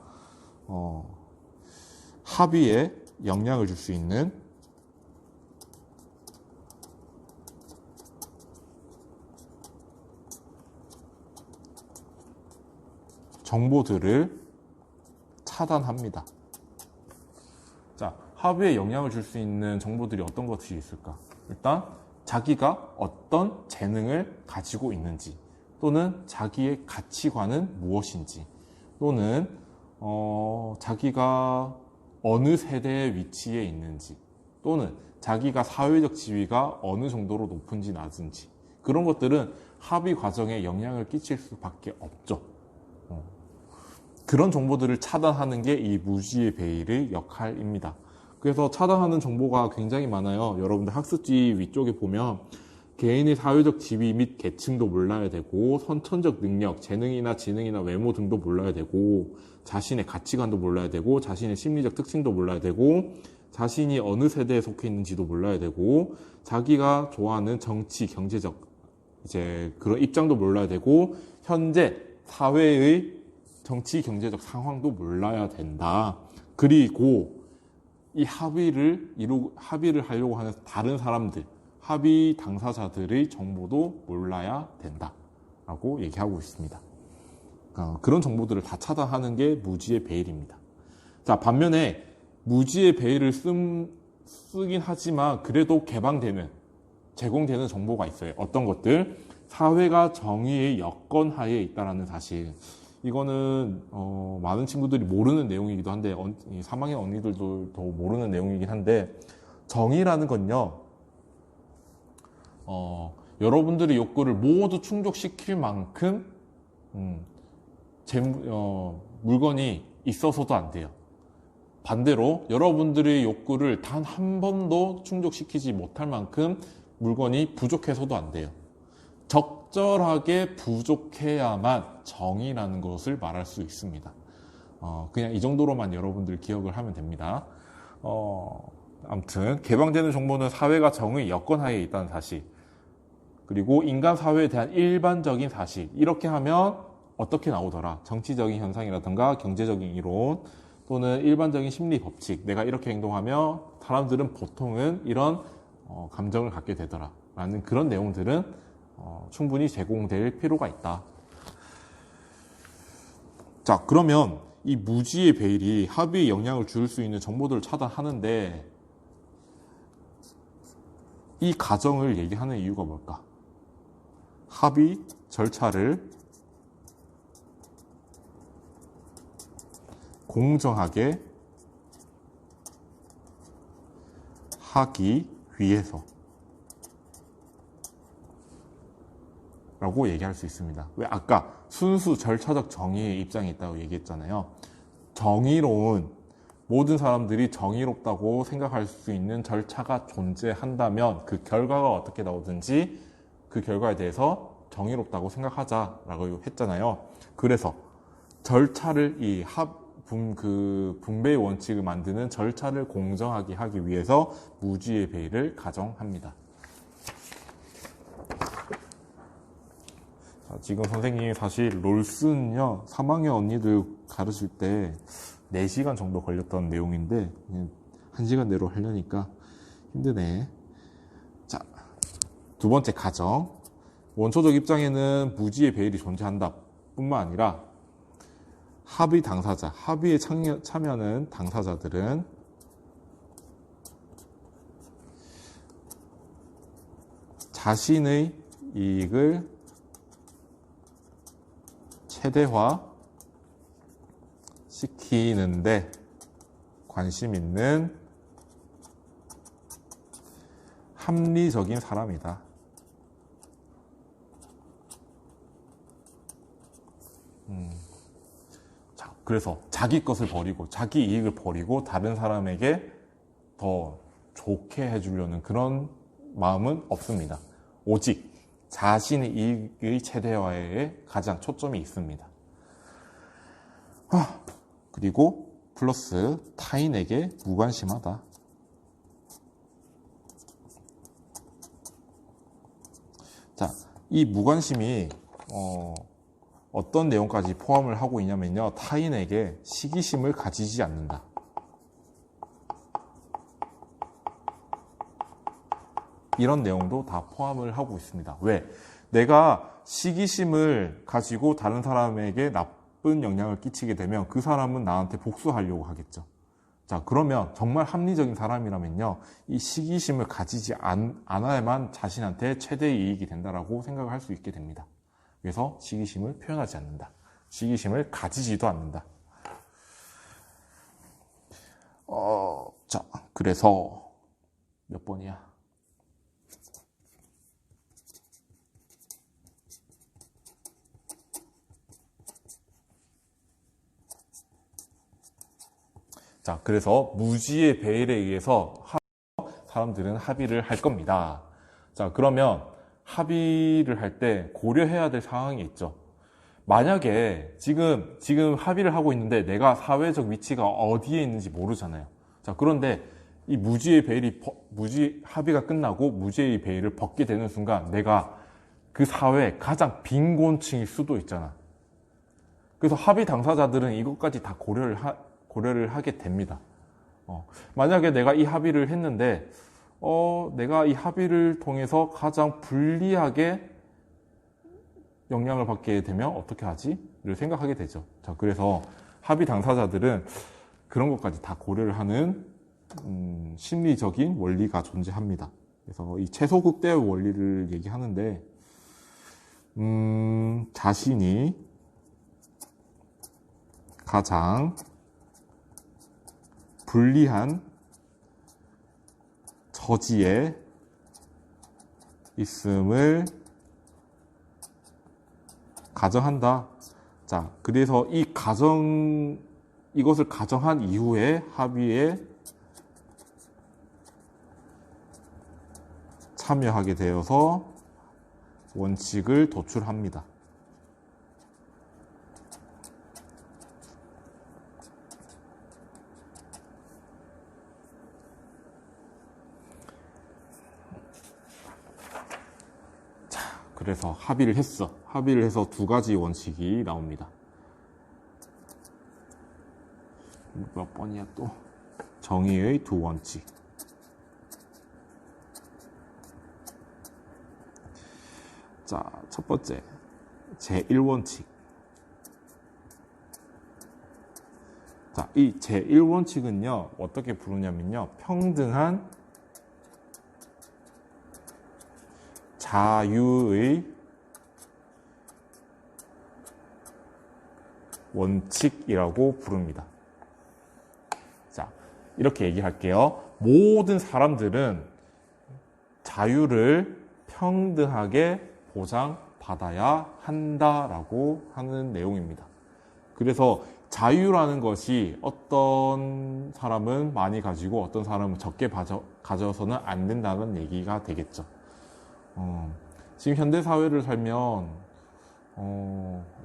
합의에 영향을 줄 수 있는 정보들을 차단합니다. 자, 합의에 영향을 줄 수 있는 정보들이 어떤 것들이 있을까? 일단 자기가 어떤 재능을 가지고 있는지, 또는 자기의 가치관은 무엇인지, 또는 자기가 어느 세대의 위치에 있는지, 또는 자기가 사회적 지위가 어느 정도로 높은지 낮은지, 그런 것들은 합의 과정에 영향을 끼칠 수밖에 없죠. 그런 정보들을 차단하는 게 이 무지의 베일의 역할입니다. 그래서 차단하는 정보가 굉장히 많아요. 여러분들 학습지 위쪽에 보면 개인의 사회적 지위 및 계층도 몰라야 되고, 선천적 능력, 재능이나 지능이나 외모 등도 몰라야 되고, 자신의 가치관도 몰라야 되고, 자신의 심리적 특징도 몰라야 되고, 자신이 어느 세대에 속해 있는지도 몰라야 되고, 자기가 좋아하는 정치, 경제적 그런 입장도 몰라야 되고, 현재 사회의 정치, 경제적 상황도 몰라야 된다. 그리고 이 합의를 하려고 하는 다른 사람들, 합의 당사자들의 정보도 몰라야 된다라고 얘기하고 있습니다. 그런 정보들을 다 차단하는 게 무지의 베일입니다. 자, 반면에 무지의 베일을 쓰긴 하지만 그래도 제공되는 정보가 있어요. 어떤 것들? 사회가 정의의 여건 하에 있다는 사실. 이거는 많은 친구들이 모르는 내용이기도 한데, 3학년 언니들도 더 모르는 내용이긴 한데, 정의라는 건요, 여러분들의 욕구를 모두 충족시킬 만큼 물건이 있어서도 안 돼요. 반대로 여러분들의 욕구를 단 한 번도 충족시키지 못할 만큼 물건이 부족해서도 안 돼요. 적절하게 부족해야만 정의라는 것을 말할 수 있습니다. 그냥 이 정도로만 여러분들 기억을 하면 됩니다. 아무튼 개방되는 정보는 사회가 정의 여건하에 있다는 사실, 그리고 인간 사회에 대한 일반적인 사실, 이렇게 하면 어떻게 나오더라? 정치적인 현상이라든가 경제적인 이론, 또는 일반적인 심리 법칙, 내가 이렇게 행동하면 사람들은 보통은 이런 감정을 갖게 되더라 라는 그런 내용들은 충분히 제공될 필요가 있다. 자, 그러면 이 무지의 베일이 합의에 영향을 줄 수 있는 정보들을 차단하는데, 이 과정을 얘기하는 이유가 뭘까? 합의 절차를 공정하게 하기 위해서 라고 얘기할 수 있습니다. 왜? 아까 순수 절차적 정의의 입장이 있다고 얘기했잖아요. 정의로운, 모든 사람들이 정의롭다고 생각할 수 있는 절차가 존재한다면 그 결과가 어떻게 나오든지 그 결과에 대해서 정의롭다고 생각하자라고 했잖아요. 그래서 절차를 분배의 원칙을 만드는 절차를 공정하게 하기 위해서 무지의 베일을 가정합니다. 자, 지금 선생님이 사실 롤슨요 3학년 언니들 가르칠 때 4시간 정도 걸렸던 내용인데 1시간 내로 하려니까 힘드네. 자, 두 번째 가정. 원초적 입장에는 무지의 베일이 존재한다 뿐만 아니라 합의 당사자, 합의에 참여하는 당사자들은 자신의 이익을 최대화 시키는데 관심 있는 합리적인 사람이다. 자, 그래서 자기 것을 버리고 자기 이익을 버리고 다른 사람에게 더 좋게 해주려는 그런 마음은 없습니다. 오직 자신의 이익의 최대화에 가장 초점이 있습니다. 그리고 플러스 타인에게 무관심하다. 자, 이 무관심이 어떤 내용까지 포함을 하고 있냐면요, 타인에게 시기심을 가지지 않는다. 이런 내용도 다 포함을 하고 있습니다. 왜? 내가 시기심을 가지고 다른 사람에게 나쁜 영향을 끼치게 되면 그 사람은 나한테 복수하려고 하겠죠. 자, 그러면 정말 합리적인 사람이라면요, 이 시기심을 가지지 않아야만 자신한테 최대의 이익이 된다라고 생각을 할 수 있게 됩니다. 그래서 시기심을 표현하지 않는다. 시기심을 가지지도 않는다. 자, 그래서 몇 번이야? 자, 그래서 무지의 배일에 의해서 사람들은 합의를 할 겁니다. 자, 그러면 합의를 할 때 고려해야 될 상황이 있죠. 만약에 지금 합의를 하고 있는데 내가 사회적 위치가 어디에 있는지 모르잖아요. 자, 그런데 이 무지의 배일이 합의가 끝나고 무지의 배일을 벗게 되는 순간 내가 그 사회의 가장 빈곤층일 수도 있잖아. 그래서 합의 당사자들은 이것까지 다 고려를 하게 됩니다. 만약에 내가 이 합의를 했는데 내가 이 합의를 통해서 가장 불리하게 영향을 받게 되면 어떻게 하지? 를 생각하게 되죠. 자, 그래서 합의 당사자들은 그런 것까지 다 고려를 하는 심리적인 원리가 존재합니다. 그래서 이 최소극대의 원리를 얘기하는데 자신이 가장 불리한 처지에 있음을 가정한다. 자, 그래서 이것을 가정한 이후에 합의에 참여하게 되어서 원칙을 도출합니다. 그래서 합의를 해서 두 가지 원칙이 나옵니다. 몇 번이야 또? 정의의 두 원칙. 자, 첫 번째, 제1원칙. 자, 이 제1원칙은요, 어떻게 부르냐면요, 평등한 자유의 원칙이라고 부릅니다. 자, 이렇게 얘기할게요. 모든 사람들은 자유를 평등하게 보장받아야 한다라고 하는 내용입니다. 그래서 자유라는 것이 어떤 사람은 많이 가지고 어떤 사람은 적게 가져서는 안 된다는 얘기가 되겠죠. 지금 현대 사회를 살면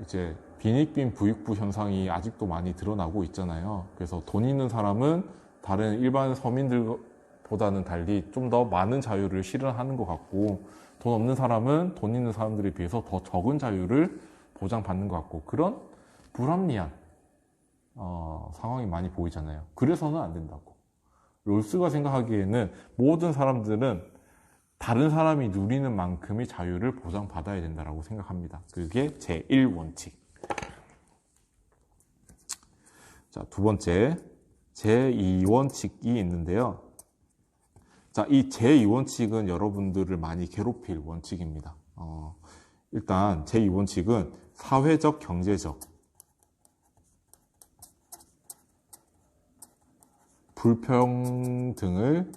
이제 빈익빈 부익부 현상이 아직도 많이 드러나고 있잖아요. 그래서 돈 있는 사람은 다른 일반 서민들보다는 달리 좀 더 많은 자유를 실현하는 것 같고, 돈 없는 사람은 돈 있는 사람들에 비해서 더 적은 자유를 보장받는 것 같고, 그런 불합리한 상황이 많이 보이잖아요. 그래서는 안 된다고. 롤스가 생각하기에는 모든 사람들은 다른 사람이 누리는 만큼의 자유를 보장받아야 된다고 생각합니다. 그게 제1원칙. 자, 두 번째, 제2원칙이 있는데요. 자, 이 제2원칙은 여러분들을 많이 괴롭힐 원칙입니다. 일단 제2원칙은 사회적, 경제적 불평등을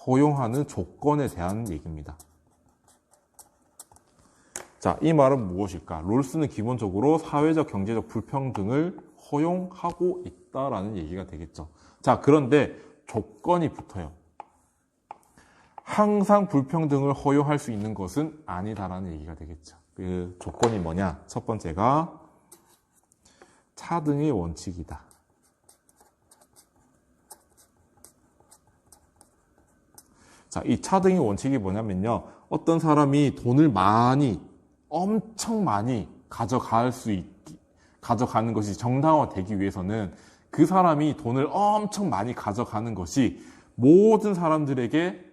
허용하는 조건에 대한 얘기입니다. 자, 이 말은 무엇일까? 롤스는 기본적으로 사회적, 경제적 불평등을 허용하고 있다라는 얘기가 되겠죠. 자, 그런데 조건이 붙어요. 항상 불평등을 허용할 수 있는 것은 아니다라는 얘기가 되겠죠. 그 조건이 뭐냐? 첫 번째가 차등의 원칙이다. 자, 이 차등의 원칙이 뭐냐면요. 어떤 사람이 돈을 엄청 많이 가져가는 것이 정당화되기 위해서는 그 사람이 돈을 엄청 많이 가져가는 것이 모든 사람들에게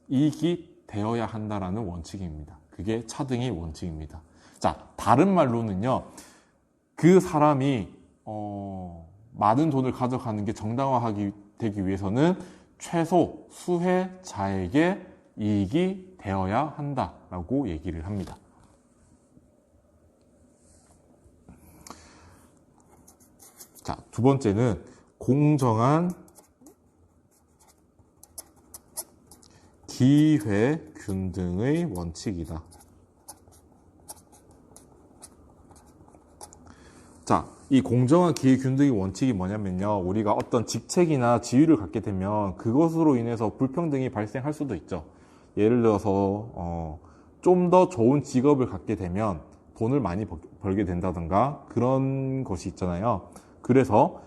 이익이 되어야 한다라는 원칙입니다. 그게 차등의 원칙입니다. 자, 다른 말로는요. 그 사람이 많은 돈을 가져가는 게 정당화되기 위해서는 최소 수혜자에게 이익이 되어야 한다라고 얘기를 합니다. 자, 두 번째는 공정한 기회균등의 원칙이다. 자, 이 공정한 기회균등의 원칙이 뭐냐면요. 우리가 어떤 직책이나 지위를 갖게 되면 그것으로 인해서 불평등이 발생할 수도 있죠. 예를 들어서 좀 더 좋은 직업을 갖게 되면 돈을 많이 벌게 된다든가 그런 것이 있잖아요. 그래서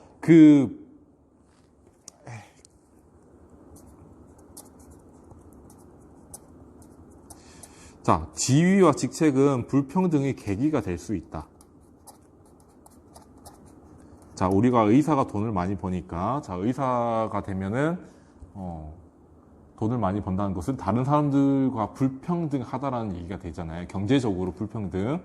자, 지위와 직책은 불평등의 계기가 될 수 있다. 자, 우리가 의사가 돈을 많이 버니까, 자, 의사가 되면은, 돈을 많이 번다는 것은 다른 사람들과 불평등하다라는 얘기가 되잖아요. 경제적으로 불평등.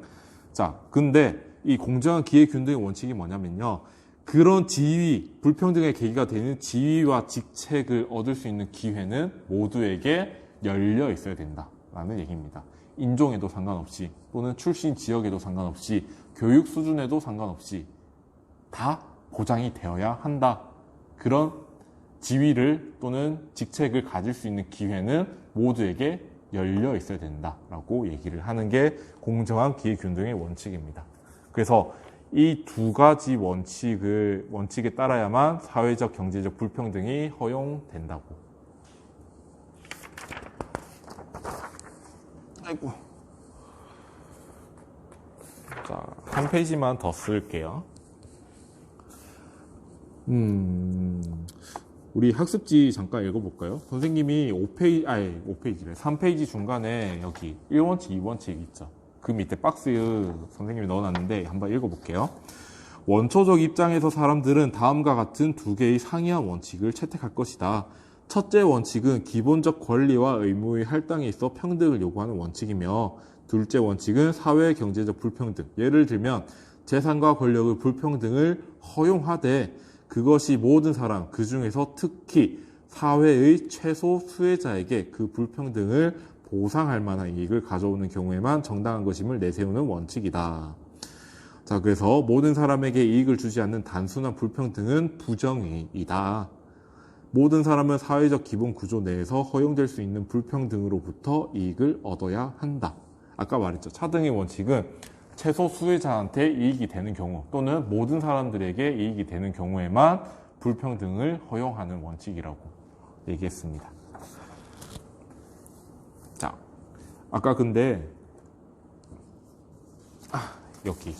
자, 근데 이 공정한 기회균등의 원칙이 뭐냐면요. 그런 지위, 불평등의 계기가 되는 지위와 직책을 얻을 수 있는 기회는 모두에게 열려 있어야 된다라는 얘기입니다. 인종에도 상관없이, 또는 출신 지역에도 상관없이, 교육 수준에도 상관없이, 다 보장이 되어야 한다. 그런 지위를 또는 직책을 가질 수 있는 기회는 모두에게 열려 있어야 된다라고 얘기를 하는 게 공정한 기회균등의 원칙입니다. 그래서 이 두 가지 원칙에 따라야만 사회적, 경제적 불평등이 허용된다고. 아이고. 자, 한 페이지만 더 쓸게요. 우리 학습지 잠깐 읽어볼까요? 선생님이 5페이지래. 3페이지 중간에 여기 1원칙, 2원칙 있죠. 그 밑에 박스에 선생님이 넣어놨는데 한번 읽어볼게요. 원초적 입장에서 사람들은 다음과 같은 두 개의 상이한 원칙을 채택할 것이다. 첫째 원칙은 기본적 권리와 의무의 할당에 있어 평등을 요구하는 원칙이며, 둘째 원칙은 사회 경제적 불평등. 예를 들면 재산과 권력의 불평등을 허용하되 그것이 모든 사람, 그 중에서 특히 사회의 최소 수혜자에게 그 불평등을 보상할 만한 이익을 가져오는 경우에만 정당한 것임을 내세우는 원칙이다. 자, 그래서 모든 사람에게 이익을 주지 않는 단순한 불평등은 부정이다. 모든 사람은 사회적 기본 구조 내에서 허용될 수 있는 불평등으로부터 이익을 얻어야 한다. 아까 말했죠. 차등의 원칙은 최소 수혜자한테 이익이 되는 경우, 또는 모든 사람들에게 이익이 되는 경우에만 불평등을 허용하는 원칙이라고 얘기했습니다. 자, 아까 근데 여기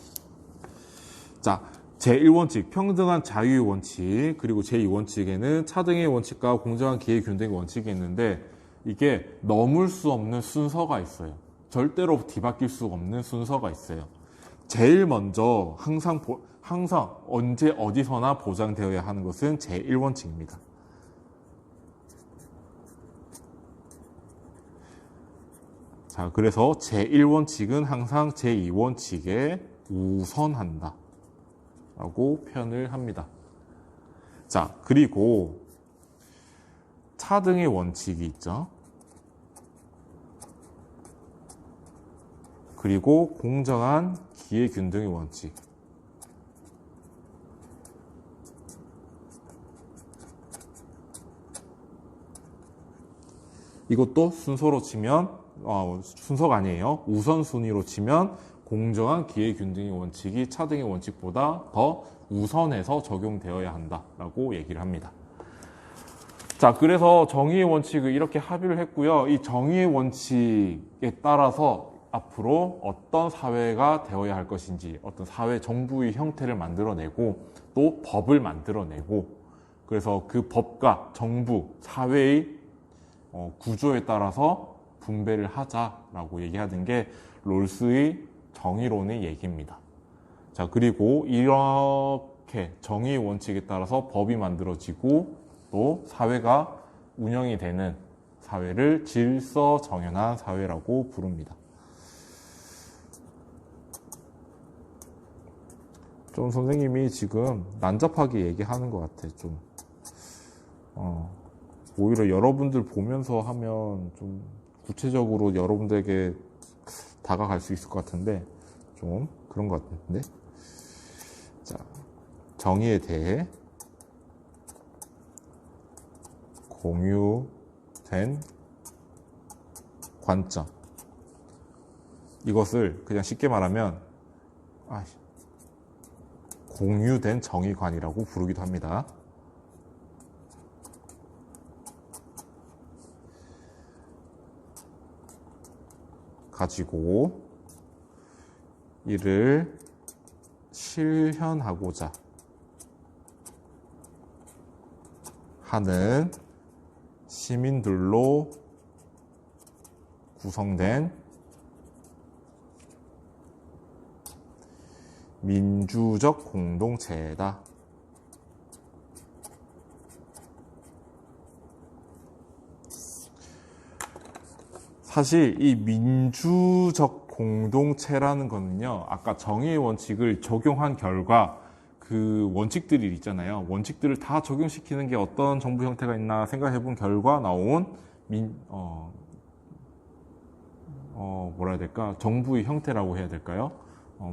자, 제1원칙 평등한 자유의 원칙, 그리고 제2원칙에는 차등의 원칙과 공정한 기회균등의 원칙이 있는데, 이게 넘을 수 없는 순서가 있어요. 절대로 뒤바뀔 수 없는 순서가 있어요. 제일 먼저 항상 언제 어디서나 보장되어야 하는 것은 제1원칙입니다. 자, 그래서 제1원칙은 항상 제2원칙에 우선한다 라고 표현을 합니다. 자, 그리고 차등의 원칙이 있죠. 그리고 공정한 기회균등의 원칙. 이것도 순서로 치면 순서가 아니에요. 우선순위로 치면 공정한 기회균등의 원칙이 차등의 원칙보다 더 우선해서 적용되어야 한다라고 얘기를 합니다. 자, 그래서 정의의 원칙을 이렇게 합의를 했고요. 이 정의의 원칙에 따라서 앞으로 어떤 사회가 되어야 할 것인지, 어떤 사회 정부의 형태를 만들어내고 또 법을 만들어내고, 그래서 그 법과 정부, 사회의 구조에 따라서 분배를 하자라고 얘기하는 게 롤스의 정의론의 얘기입니다. 자, 그리고 이렇게 정의의 원칙에 따라서 법이 만들어지고 또 사회가 운영이 되는 사회를 질서 정연한 사회라고 부릅니다. 좀 선생님이 지금 난잡하게 얘기하는 것 같아. 좀 오히려 여러분들 보면서 하면 좀 구체적으로 여러분들에게 다가갈 수 있을 것 같은데 좀 그런 것 같은데. 자, 정의에 대해 공유된 관점. 이것을 그냥 쉽게 말하면 공유된 정의관이라고 부르기도 합니다. 가지고 이를 실현하고자 하는 시민들로 구성된 민주적 공동체다. 사실 이 민주적 공동체라는 거는요, 아까 정의의 원칙을 적용한 결과 그 원칙들이 있잖아요. 원칙들을 다 적용시키는 게 어떤 정부 형태가 있나 생각해 본 결과 나온 뭐라 해야 될까? 정부의 형태라고 해야 될까요?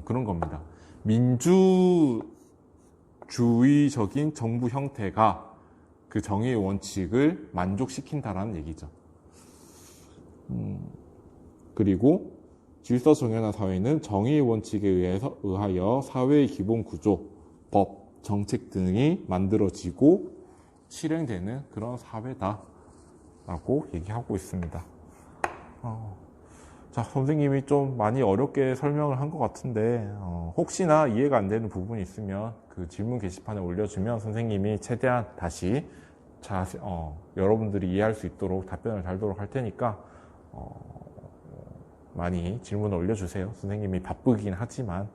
그런 겁니다. 민주주의적인 정부 형태가 그 정의의 원칙을 만족시킨다라는 얘기죠. 그리고 질서 정연한 사회는 정의의 원칙에 의하여 사회의 기본 구조, 법, 정책 등이 만들어지고 실행되는 그런 사회다라고 얘기하고 있습니다. 자, 선생님이 좀 많이 어렵게 설명을 한 것 같은데 혹시나 이해가 안 되는 부분이 있으면 그 질문 게시판에 올려주면 선생님이 최대한 다시 여러분들이 이해할 수 있도록 답변을 달도록 할 테니까 많이 질문을 올려주세요. 선생님이 바쁘긴 하지만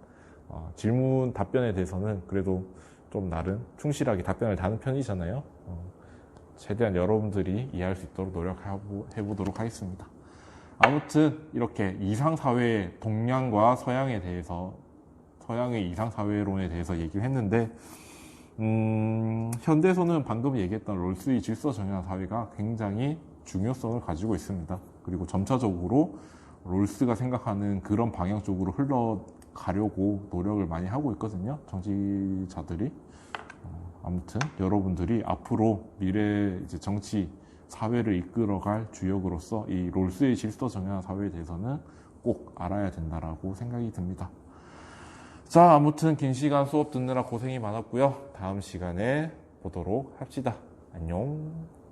질문 답변에 대해서는 그래도 좀 나름 충실하게 답변을 다는 편이잖아요. 최대한 여러분들이 이해할 수 있도록 노력해보도록 하겠습니다. 아무튼 이렇게 이상사회의 동양과 서양에 대해서, 서양의 이상사회론에 대해서 얘기를 했는데 현대에서는 방금 얘기했던 롤스의 질서 정연한 사회가 굉장히 중요성을 가지고 있습니다. 그리고 점차적으로 롤스가 생각하는 그런 방향 쪽으로 흘러가려고 노력을 많이 하고 있거든요. 정치자들이. 아무튼 여러분들이 앞으로 미래 이제 정치, 사회를 이끌어갈 주역으로서 이 롤스의 질서 정연한 사회에 대해서는 꼭 알아야 된다라고 생각이 듭니다. 자, 아무튼 긴 시간 수업 듣느라 고생이 많았고요. 다음 시간에 보도록 합시다. 안녕.